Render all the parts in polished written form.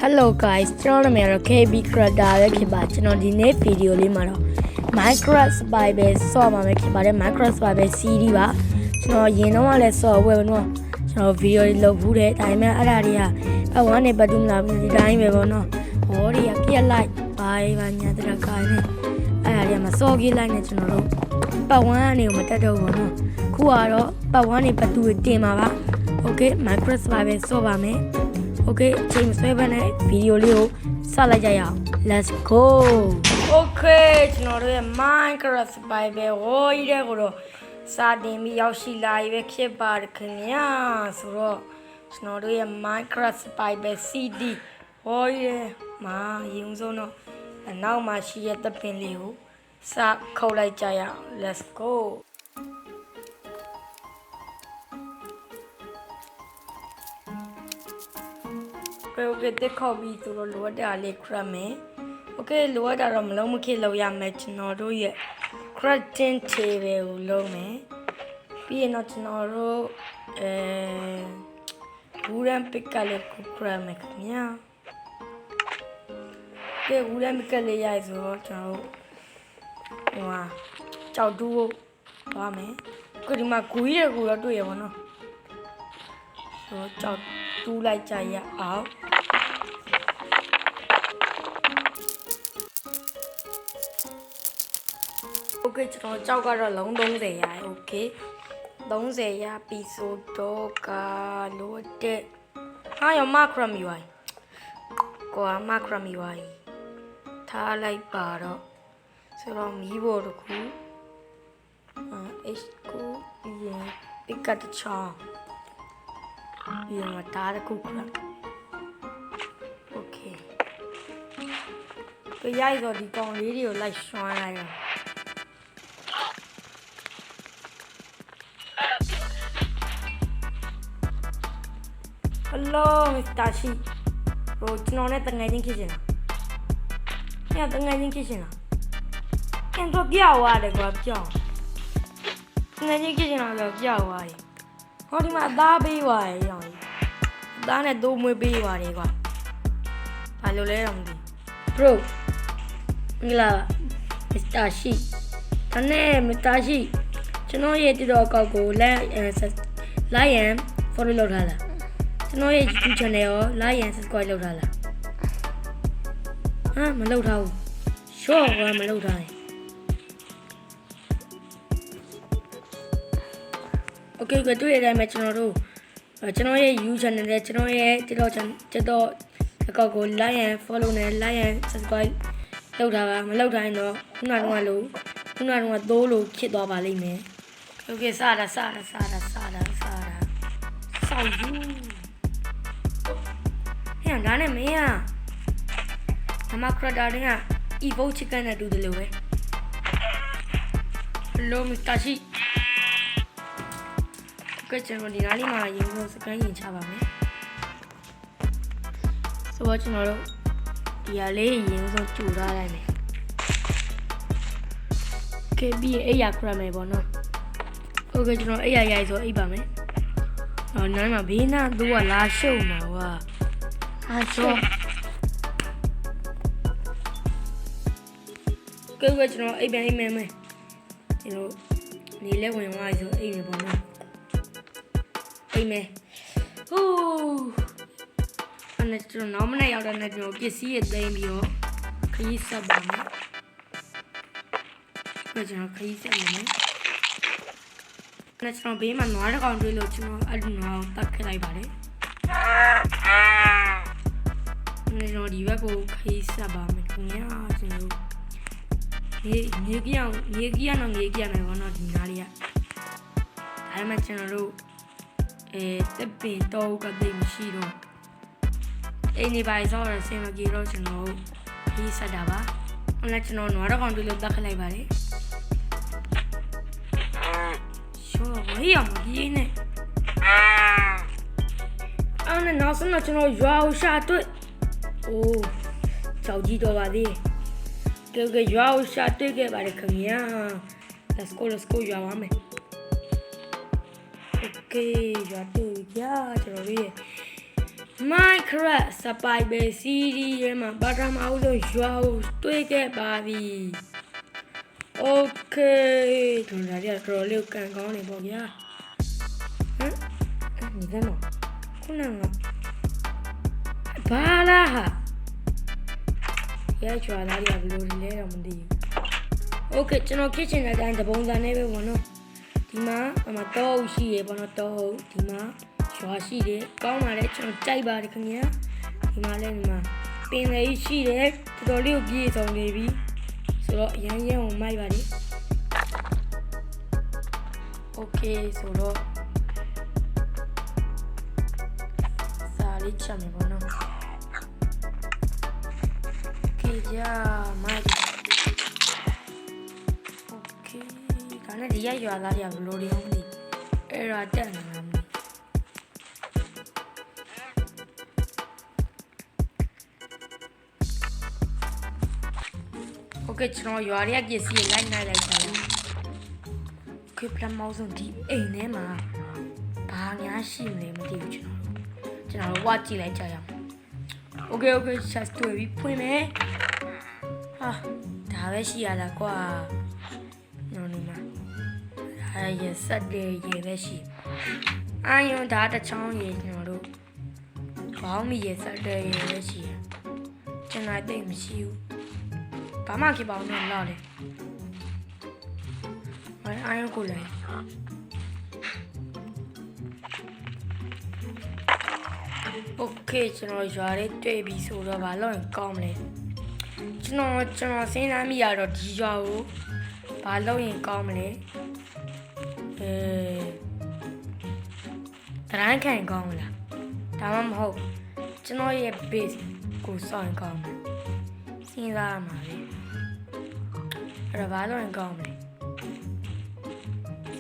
Hello guys ကျွန်တော်နာမည်ကတော့ KB Creator ပဲဖြစ်ပါကျွန်တော်ဒီနေ့ဗီဒီယိုလေးမှာတော့ Minecraft Survival ဆော့ပါမယ်ဖြစ်ပါတယ် Minecraft Survival series ပါကျွန်တော်ရင်တော့လည်းဆော့ဝယ်ပေါ့နော်ကျွန်တော်ဗီဒီယိုလေးလုပ်ဘူးတယ်ဒါပေမဲ့အဲ့ဒါတွေကအဝမ်းနေပတ်တူးလာပြီးဒီတိုင်းပဲပေါ့နော်ဟောတွေကပြက်လိုက်ဘာညာတရကိုင်းနေအဲ့ဒါတွေကမဆော့ကြီးလိုက်နေကျွန်တော်တို့ပတ်ဝမ်းကနေမတက်တော့ဘူးနော်ခုကတော့ပတ်ဝမ်းနေပတ်တူးတင်ပါပါ Okay Minecraft Survival ဆော့ပါမယ်Okay ချိန်ဆွဲပါနဲ့ဗီဒီယိုလေးကိုစလိုက်ကြရအောင် Let's go Okay ကျွန်တော်တို့ရဲ့ Minecraft Survival ဟိုကြီးတဲ့ကိုတော့စတင်ပြီးရောက်ရှိလာပြီပဲဖြစ်ပါတယ်ခင်ဗျာဆိုတော့ကျွန်တော်တို့ရဲ့ Minecraft Survival CD ဟိုကြီးတဲ့မှာရုံဆုံးတော့အနောက်မှာရှိတဲ့သပင်လေးကိုစခုတ်လိုက်ကြရအောင် Let's go Okay တက်ခေါ်ပြီးသူတို့လိုအပ်တာလေးခရတ်မယ် Okay လိုအပ်တာတော့မလုံးမခေလောက်ရမယ်ကျွန်တော်တို့ရဲ့ crafting table ကိုလုံးမယ်ပြီးရင်တော့ကျွန်တော်တို့wooden pick ကလေးကိုခရတ်မယ်ခင်ဗျာ Okay wooden pick လေးရိုက်ဆိုတော့ကျွန်တော်တို့ဟိုဟာကြောက်တူးဖို့သွားမယ်အခုဒီမှာဂူကြီးတွေကိုတော့တွေ့ရပါတော့ဆိုတော့ကြောက်တူးလိုက်ကြရအောင်Okay ကျွန်တော်ကြောက်ကတော့လုံး30ရ Okay 30ရပြီးဆိုတော့ကလို့တဲ့ဟာရမခရမီဝိုင်းကိုမခရမီဝိုင်းထားလိုက်ပါတော့ဆိုတော့မီးပေါ်တစ်ခု H ကိုပြီးရင် pick up ချောင်းပြီးတော့ဒါတစ်ခုခရ Okay ကြရိုက်တော့ဒီကောင်လေးတွေကိုလိုက်ရွှမ်းလိုက်တော့Hello Mr. Shi ဘရိုကျွန်တော်နဲ့တငယ်ချင်းဖြစ်ရှင်လားတငယ်ချင်းဖြစ်ရှင်လားအဲ့တော့ပြောက်သွားတယ်ကွာပြောက်တငယ်ချင်းဖြစ်ရှင်လားပြောက်သွားတယ်ဟောဒီမှာအသားပေးသွားတယ်ရောင်အသားနဲ့သိုးမွေးပေးသွားတယ်ကွာဘာလို့လဲတော့မသိ Bro မင်္ဂလာပါ Mr. Shi ဒါနဲ့ Mr. Shi ကျွန်တော်ရဲ့တိတော့အကောက်ကို like and follow လုပ်ထားလားကျွန်တော်ရဲ့ YouTube channel ရော like and subscribe လုပ်ထားလားဟာမလုပ်ထားဘူး sure ကမလုပ်ထားရင် Okay ကတွေ့ရတဲ့အချိန်မှာကျွန်တော်ရဲ့ YouTube channel နဲ့ကျွန်တော်ရဲ့ TikTok အကောက်ကို like and follow နဲ့ like and subscribe လုပ်ထားပါမလုပ်ထားရင်တော့ခုနကတော့သိုးလို့ဖြစ်သွားပါလိမ့်မယ် Okay စတာစောက်ယူဟဲ့ဒါနဲ့မင်းကမခရတာတွေက evo chicken နဲ့တူတယ်လို့ပဲ Hello Mr. Shi ကကျွန်တော်ဒီနားလေးမှာရေလို့စကန်ရင်ချပါမယ်ဆိုတော့ကျွန်တော်တို့ဒီဟာလေးရေဆုံးကျူထားလိုက်မယ် KB အိယာခရမယ်ပေါ့နော် Okay ကျွန်တော်အိယာရိုက်ဆိုအိပ်ပါမယ်နားမှာဘေးနာသူကလာရှုံတာကွာရှုံကိုယ်ကကျွန်တော်အိပ်မယ်ကျွန်တော်နေလဲဝင်သွားဆိုအိပ်မယ်ပေါ့နော်အိပ်မယ်ဟူးအဲ့ကျွန်တော်နောက်မနေ့ရောက်တဲ့နေ့ကျွန်တော်ပစ္စည်းရသိမ်းပြီးတော့ခရီးဆက်ပါမယ်ကျွန်တော်ခရီးဆက်မယ်ကျွန်တော်ဘေးမှာနွားတစ်ကောင်တွေ့လို့ကျွန်တော်အဲ့ဒီနွားကိုတတ်ခဲ့လိုက်ပါတယ်ကျွန်တော်ဒီဘက်ကိုခရီးဆက်ပါမယ်ခင်ဗျာကျွန်တော်မြေကြီးအောင်ဘောနော်ဒီနားလေးကဒါမှကျွန်တော်တို့တက်ပင်တော့ကတိတ်မရှိတော့အိမ်နေပါဆောတော့ဆင်မကြီးတော့ကျွန်တော်ခရီးဆက်တာပါအဲ့ဒါကျွန်တော်နွားတစ်ကောင်တွေ့လို့တတ်ခဲ့လိုက်ပါတယ်ဟေးအောင်ကြီးနေအဲ့နဲ့နောက်ဆုံးတော့ကျွန်တော်ရွာကိုရှာတွေ့အိုးကြောက်ကြီးတော့ပါသေးကဲရွာကိုရှာတွေ့ခဲ့ပါတယ်ခင်ဗျာ let's go ရွာပါမယ် Okay ရွာတွေ့ကြကျွန်တော်ရဲ့ Minecraft Survival Series ရဲ့မှာဘာသာမအောင်လို့ရွာကိုတွေ့ခဲ့ပါပြီ Okay ဒီနေ့ရတော့လေးကန်ကောင်းနေပေါ့ဗျာဟမ်ဒီကနော်ခုနကဘာလားဟာရချွာလာရဘလို့လဲတော့မသိဘူး Okay ကျွန်တော် kitchen အတိုင်းတပုံစံနဲ့ပဲပေါ့နော်ဒီမှာတော့ရှိရပေါ့နော်တော့ဒီမှာရွာရှိတယ်ကောင်းပါလေကျွန်တော်ကြိုက်ပါတယ်ခင်ဗျာဒီမှာလည်းဒီမှာပင်လေးရှိတယ်တော်တော်လေးကိုပြေဆောင်နေပြီဆိုတော့ရမ်းရမ်းကိုမိုက်ပါလေ Okay ဆိုတော့စာလေးချက်မယ်ပေါ့နော် Okay ကြာမိုက် Okay ဒါနဲ့ဒီရွာသားတွေကဘလို့တွေအောင်မသိအဲ့ဒါတက်နေတာမသိOkay ကျွန်တော်ရွာရဲ့ပစ္စည်းလိုက်နိုင်လိုက်တယ် Okay ပထမဆုံးဒီအိမ်ထဲမှာဘာများရှိမလဲမသိဘူးကျွန်တော်ဝါကြည့်လိုက်ကြရအောင် Okay ချက်တွေ့ပြီဖွင့်မယ်ဟာဒါပဲရှိရလားကွာနော်နေမှာဒါရစက်တယ်ရေပဲရှိအာယွန်ဒါတစ်ချောင်းရေကျွန်တော်တို့ဘောင်းမီရစက်တယ်ရေပဲရှိကျွန်တော်သိမရှိဘူးဘာမှဖြစ်ပါအောင်တော့လောက်တယ်အာယုံကိုလည်း Okay ကျွန်တော်ရွာလေးတွေ့ပြီဆိုတော့ဘာလို့ကောင်းမလဲကျွန်တော်စဉ်းစားမိရတော့ဒီရွာကိုဘာလို့ရင်ကောင်းမလဲတရိုင်းခံကောင်းမလားဒါမှမဟုတ်ကျွန်တော်ရဲ့ base ကိုစောင့်ကောင်းမလားစဉ်းစားရမှာလေအဲ့ဒါဘာလို့ရင်ကောင်းမလဲ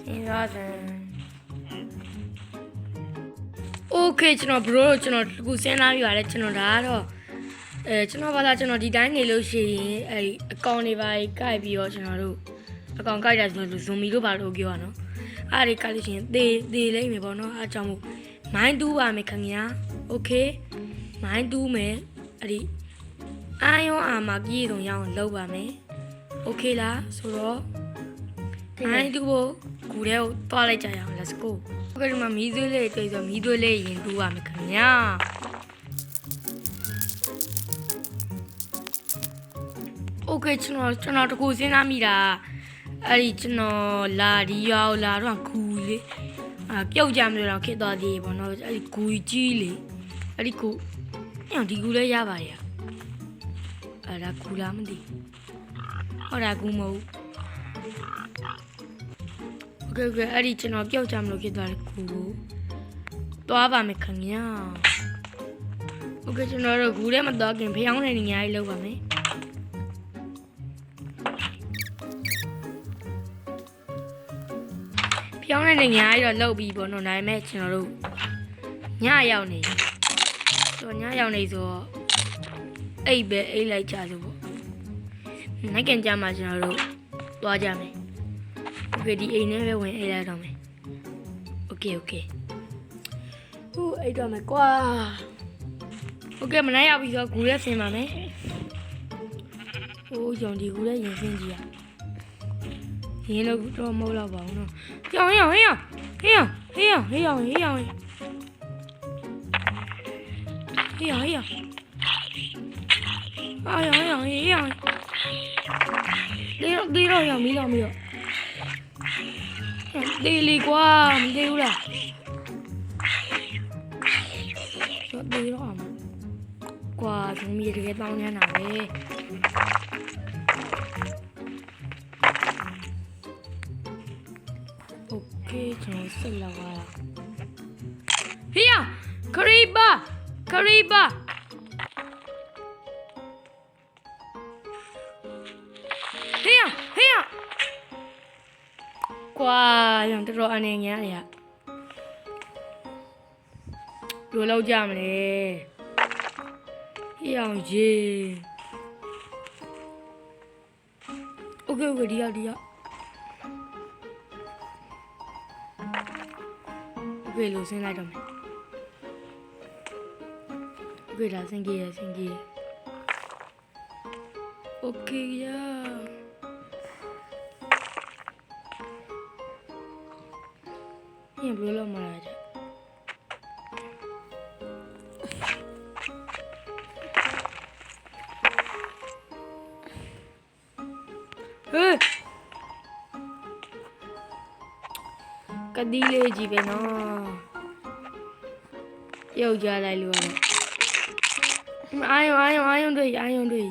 စဉ်းစားစမ်း Okay ကျွန်တော် bro ကျွန်တော်အခုစဉ်းစားပြီးပါတယ်ကျွန်တော်ဒါကတော့ကျွန်တော်ဘာသာကျွန်တော်ဒီတိုင်းနေလို့ရှိရင်အဲ့အကောင့်တွေပါကိုက်ပြီးတော့ကျွန်တော်တို့အကောင့်ကိုက်တာဆိုလို့ဇွန်မီတို့ဘာလို့ပြောရနော်အဲ့ဒီကိုက်လို့ရှိရင်သေလိမ့်မယ်ပေါ့နော်အားကြောင့်မို့မိုင်းတူးပါမယ်ခင်ဗျာ Okay မိုင်းတူးမယ်အဲ့ဒီအာယုံအာမကြီးဆုံးရအောင်လုပ်ပါမယ် Okay လားဆိုတော့မိုင်းတူးဖို့ကူထဲကိုတွားလိုက်ကြရအောင် let's go ဒီမှာမီးသွေးလေးတွေ့ဆိုမီးသွေးလေးရင်တူးရမယ်ခင်ဗျာ Okay ကျွန်တော်တကူစဉ်းစားမိတာအဲ့ဒီကျွန်တော်လာဒီရွာကိုလာတော့ဂူလေပြုတ်ကြမလို့တော့ခစ်သွားသေးပေါ့နော်အဲ့ဒီဂူကြီးလေအဲ့ဒီဂူဒီဂူလည်းရပါရဲ့အဲ့ဒါဂူလားမသိဟုတ်တာဂူမဟုတ် Okay အဲ့ဒီကျွန်တော်ပြုတ်ကြမလို့ခစ်သွားတဲ့ဂူကိုသွားပါမယ်ခင်ဗျာ Okay ကျွန်တော်တို့ဂူထဲမှာသွားခင်ဖျောင်းနေနေညာကြီးလောက်ပါမယ်ဖျောင်းနေညာကြီးတော့လောက်ပြီးပေါ့နော်ဒါပေမဲ့ကျွန်တော်တို့ညရောက်နေဆိုညရောက်နေဆိုအိပ်ပဲအိပ်လိုက်ကြလို့ပေါ့နိုင်ကန်ကြမှာကျွန်တော်တို့သွားကြမယ် Okay ဒီအိမ်ထဲပဲဝင်အိပ်လိုက်တော့မယ် Okay ဟိုအိပ်တော့မယ်ကွာ Okay မနိုင်ရပြီဆိုတော့ဂူရက်ဆင်းပါမယ်ဟိုးကြောင်ဒီဂူရက်ရင်ဆင်းကြည့်ရရင်တော့တော့မဟုတ်တော့ပါဘူးနော်ဟေးအောင်အာယုံလေးတော့ရမီးတော့မီးတော့တေးလီကွာမသေးဘူးလားတော့တေးတော့အောင်ကွာသူမီးတကယ်တောင်းနေတာပဲOkay ကျွန်တော်ဆက်လာပါဟေးခရီဘာဟေးကွာရောင်တော်အနေညာရဘယ်လိုလုပ်ကြမလဲဟေးအောင်ရေ Okay ဒီရOkay လို့ဆင်းလိုက်တော့မယ် Okay ဒါဆင်ကြီးရဆင်ကြီး Okay ရဘယ်လိုမှလာကြဟဲ့ကဒီလေးကြီးပဲနော်ရုပ်ကြလိုက်လို့ရတယ်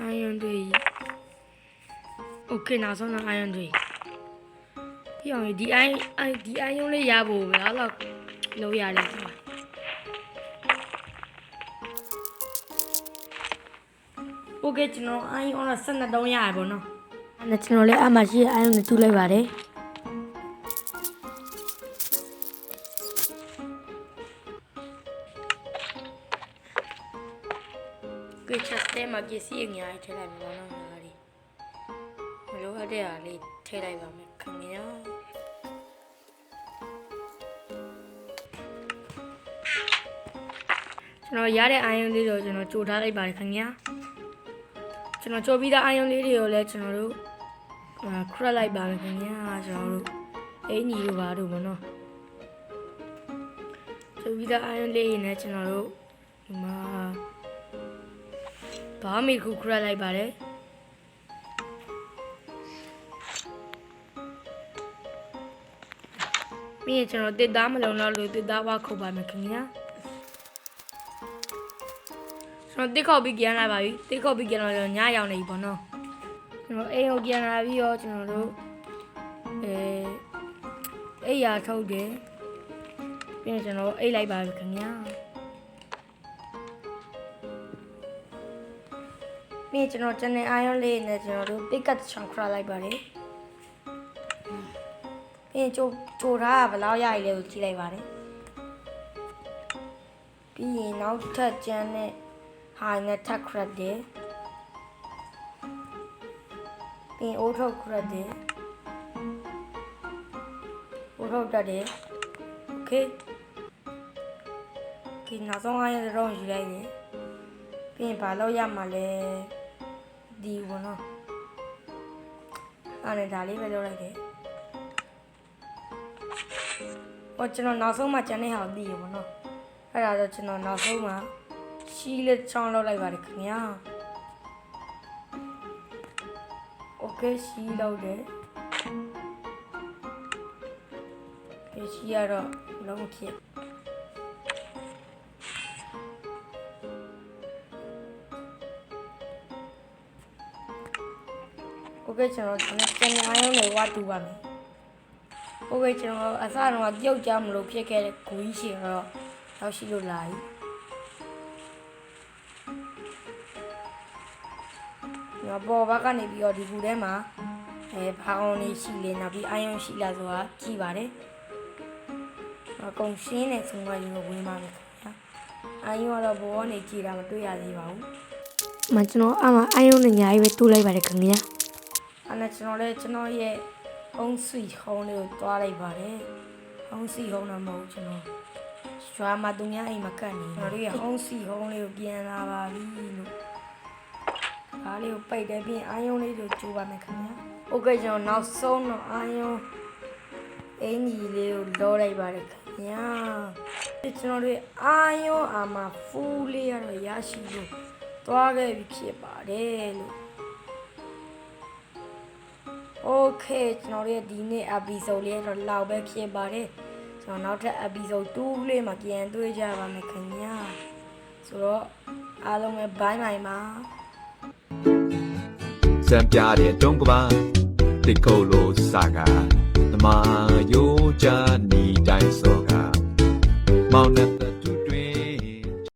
အာယုံတွေโอเคနောက်ဆုံးတော့အာယုံတွေပြောင်းဒီအာယုံလေးရဖို့ပဲအဲ့လောက်လုံးရတယ်ကွာโอเคကျွန်တော်အာယုံတော့12တုံးရတယ်ပေါ့နော်အဲ့ဒါကျွန်တော်လည်းအမှရှိအာယုံနဲ့တူလိုက်ပါတယ်ကြည့်ချက်တဲ့မှာပစ္စည်းအများကြီးထည့်လိုက်မှာနော်ငါလေးမလိုအပ်တဲ့အားလေးထည့်လိုက်ပါမယ်ခင်ဗျာကျွန်တော်ရတဲ့အာယုံလေးတော့ကျွန်တော်ကြိုထားလိုက်ပါတယ်ခင်ဗျာကျွန်တော်ကြိုပြီးသားအာယုံလေးတွေကိုလည်းကျွန်တော်တို့ခရက်လိုက်ပါမယ်ခင်ဗျာကျွန်တော်တို့အင်ကြီးတို့ပါတို့မနော်ကြိုပြီးသားအာယုံလေးတွေနဲ့ကျွန်တော်တို့ဒီမှာဘာမှမခုခရလိုက်ပါတယ်မင်းကျွန်တော်တစ်သားမလုံးတော့လို့တစ်သားဝါခုတ်ပါမယ်ခင်ဗျာကျွန်တော်တစ်ခေါက်ပြီးပြန်လာပါပြီတစ်ခေါက်ပြီးပြန်လာတော့ညရောက်နေပြီပေါ့နော်ကျွန်တော်အိမ်ကိုပြန်လာပြီးတော့ကျွန်တော်တို့အိယာထုတ်တယ်ပြီးရင်ကျွန်တော်အိတ်လိုက်ပါပြီခင်ဗျာမင်းကျွန်တော်ကျန်တဲ့အာယုံလေးနဲ့ကျွန်တော်တို့ pick up ချောင်းခရလိုက်ပါတယ်မင်းချိုထားဘယ်လောက်ရည်လဲကိုကြည့်လိုက်ပါတယ်ပြီးရင်နောက်ထပ်ကျန်တဲ့ဟာနဲ့ထပ်ခရက်တယ်ပြီးရင်အိုးထုတ်ခရက်တယ်အိုးထုတ်တက်တယ်โอเคဒီနောက်ဆုံးအာယုံတော့ယူလိုက်တယ်ပြီးရင်ဘာလို့ရမှာလဲဒီဘောနော်အဲ့ဒါလေးပဲလုပ်လိုက်တယ်ဟောကျွန်တော်နောက်ဆုံးမှကျန်တဲ့ဟာကိုသိရဘောနော်အဲ့ဒါတော့ကျွန်တော်နောက်ဆုံးမှရှီးလေးချောင်းလုပ်လိုက်ပါတယ်ခင်ဗျာโอเคရှီးလုပ်တယ်ရှီးရတော့လုံးဖြစ်โอเคကျွန်တော်ကျန်တဲ့အာယုံတွေဝါတူပါမယ်โอเคကျွန်တော်အစတော့ပြုတ်ကြမလို့ဖြစ်ခဲ့တဲ့ဂူကြီးရှင်တော့ရောက်ရှိလို့လာပြီညပေါ်ဘက်ကနေပြီးတော့ဒီဂူထဲမှာဘာအောင်လေးရှိလေနောက်ပြီးအာယုံရှိလာဆိုတာကြည့်ပါတယ်အကုန်ရှင်းနေဆုံးသွားရင်ဝင်ပါမယ်ခင်ဗျာအာယုံကတော့ဘောကနေကြည့်တာမတွေ့ရသေးပါဘူးမကျွန်တော်အာယုံနဲ့ညာကြီးပဲတူးလိုက်ပါတယ်ခင်ဗျာအဲ့ဒါကျွန်တော်ရဲ့အုံးဆွီဟုံးလေးကိုတွားလိုက်ပါတယ်အုံးဆွီဟုံးတော့မဟုတ်ကျွန်တော်ရွာမှာသူများအိမ်မှာကတ်နေကျွန်တော်ရဲ့အုံးဆွီဟုံးလေးကိုပြန်လာပါပြီလို့အားလေးကိုပိတ်တယ်ပြီးအာယုံလေးကိုကျိုးပါမယ်ခင်ဗျာโอเคကျွန်တော်နောက်ဆုံးတော့အာယုံအင်ကြီးလေးကိုလောလိုက်ပါတယ်ခင်ဗျာကျွန်တော်တို့အာယုံအာမဖူးလေးရတော့ရရှိလို့တွားခဲ့ပြီဖြစ်ပါတယ်လို့โอเคကျွန်တော်ရဲ့ဒီနေ့ episode လေးတော့လောက်ပဲဖြစ်ပါတယ်ကျွန်တော်နောက်ထပ် episode 2လေးမှာပြန်တွေ့ကြပါမယ်ခင်ဗျာဆိုတော့အားလုံးပဲ bye bye ပါစံပြတဲ့တုံးကပါတိတ်ခုတ်လို့စာကဓမ္မယိုးချနီတိုင်းစောကမောင်နဲ့